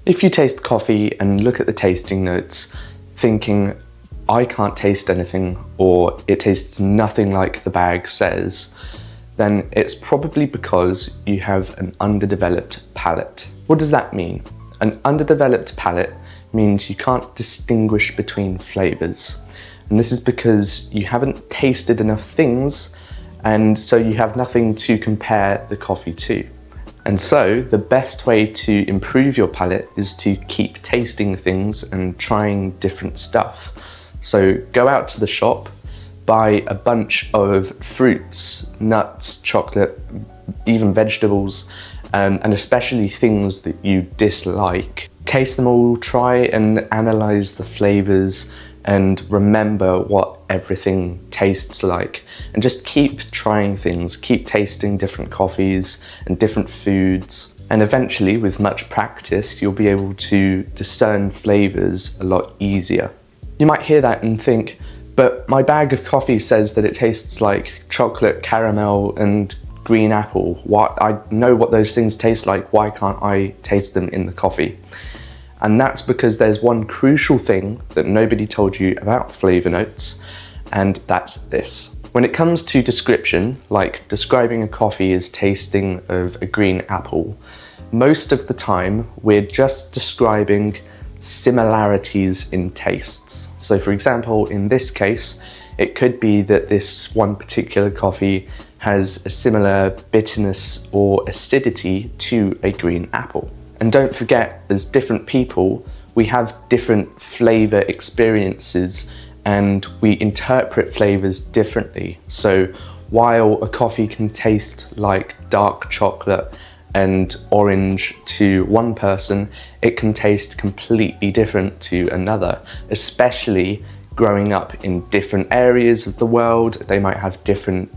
If you taste coffee and look at the tasting notes thinking, I can't taste anything, or it tastes nothing like the bag says, then it's probably because you have an underdeveloped palate. What does that mean? An underdeveloped palate means you can't distinguish between flavors. And this is because you haven't tasted enough things, and so you have nothing to compare the coffee to. And so the best way to improve your palate is to keep tasting things and trying different stuff. So go out to the shop, buy a bunch of fruits, nuts, chocolate, even vegetables, and especially things that you dislike. Taste them all, try and analyze the flavors, and remember what everything tastes like. And just keep trying things, keep tasting different coffees and different foods. And eventually, with much practice, you'll be able to discern flavors a lot easier. You might hear that and think, but my bag of coffee says that it tastes like chocolate, caramel, and green apple. I know what those things taste like, why can't I taste them in the coffee? And that's because there's one crucial thing that nobody told you about flavor notes, and that's this. When it comes to description, like describing a coffee as tasting of a green apple, most of the time we're just describing similarities in tastes. So for example, in this case, it could be that this one particular coffee has a similar bitterness or acidity to a green apple. And don't forget, as different people, we have different flavor experiences and we interpret flavors differently. So while a coffee can taste like dark chocolate and orange to one person, it can taste completely different to another, especially growing up in different areas of the world. They might have different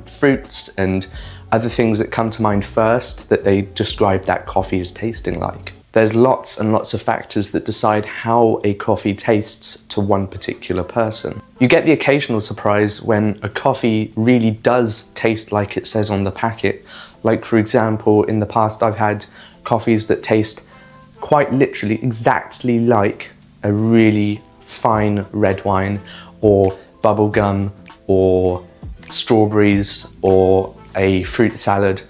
fruits and other things that come to mind first that they describe that coffee as tasting like. There's lots and lots of factors that decide how a coffee tastes to one particular person. You get the occasional surprise when a coffee really does taste like it says on the packet. Like for example, in the past I've had coffees that taste quite literally exactly like a really fine red wine or bubblegum or strawberries or a fruit salad,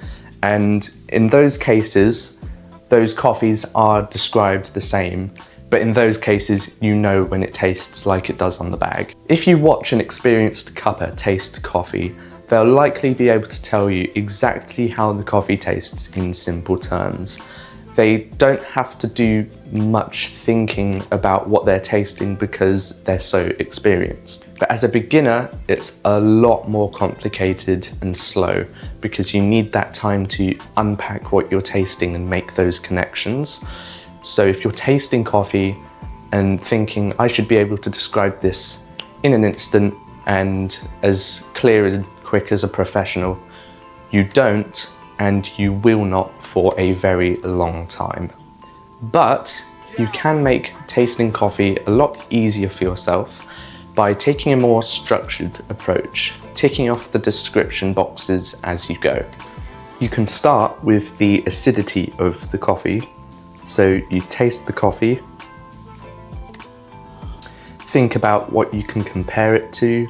and in those cases those coffees are described the same, but in those cases you know when it tastes like it does on the bag. If you watch an experienced cupper taste coffee, they'll likely be able to tell you exactly how the coffee tastes in simple terms. They don't have to do much thinking about what they're tasting because they're so experienced. But as a beginner, it's a lot more complicated and slow because you need that time to unpack what you're tasting and make those connections. So if you're tasting coffee and thinking, I should be able to describe this in an instant and as clear and quick as a professional, you don't, and you will not for a very long time. But you can make tasting coffee a lot easier for yourself by taking a more structured approach, ticking off the description boxes as you go. You can start with the acidity of the coffee. So you taste the coffee, think about what you can compare it to.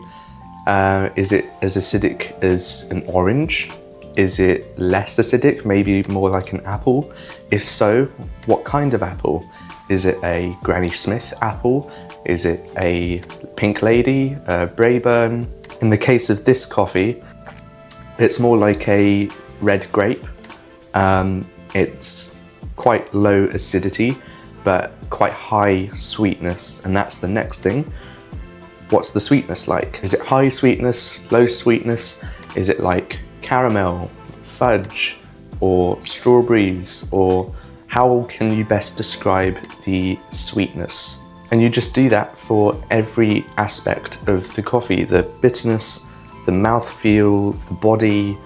Is it as acidic as an orange? Is it less acidic, maybe more like an apple? If so, what kind of apple? Is it a Granny Smith apple? Is it a Pink Lady, a Braeburn? In the case of this coffee, it's more like a red grape. It's quite low acidity, but quite high sweetness, and that's the next thing. What's the sweetness like? Is it high sweetness, low sweetness? Is it like caramel, fudge, or strawberries? Or how can you best describe the sweetness? And you just do that for every aspect of the coffee: the bitterness, the mouthfeel, the body,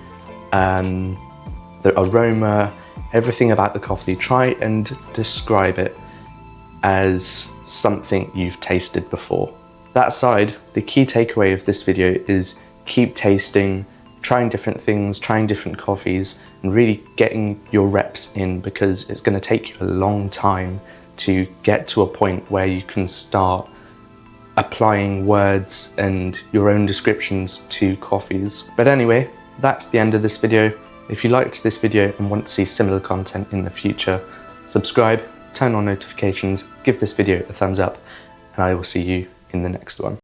the aroma, everything about the coffee. Try and describe it as something you've tasted before. That aside, the key takeaway of this video is keep tasting, trying different things, trying different coffees, and really getting your reps in, because it's going to take you a long time to get to a point where you can start applying words and your own descriptions to coffees. But anyway, that's the end of this video. If you liked this video and want to see similar content in the future, subscribe, turn on notifications, give this video a thumbs up, and I will see you in the next one.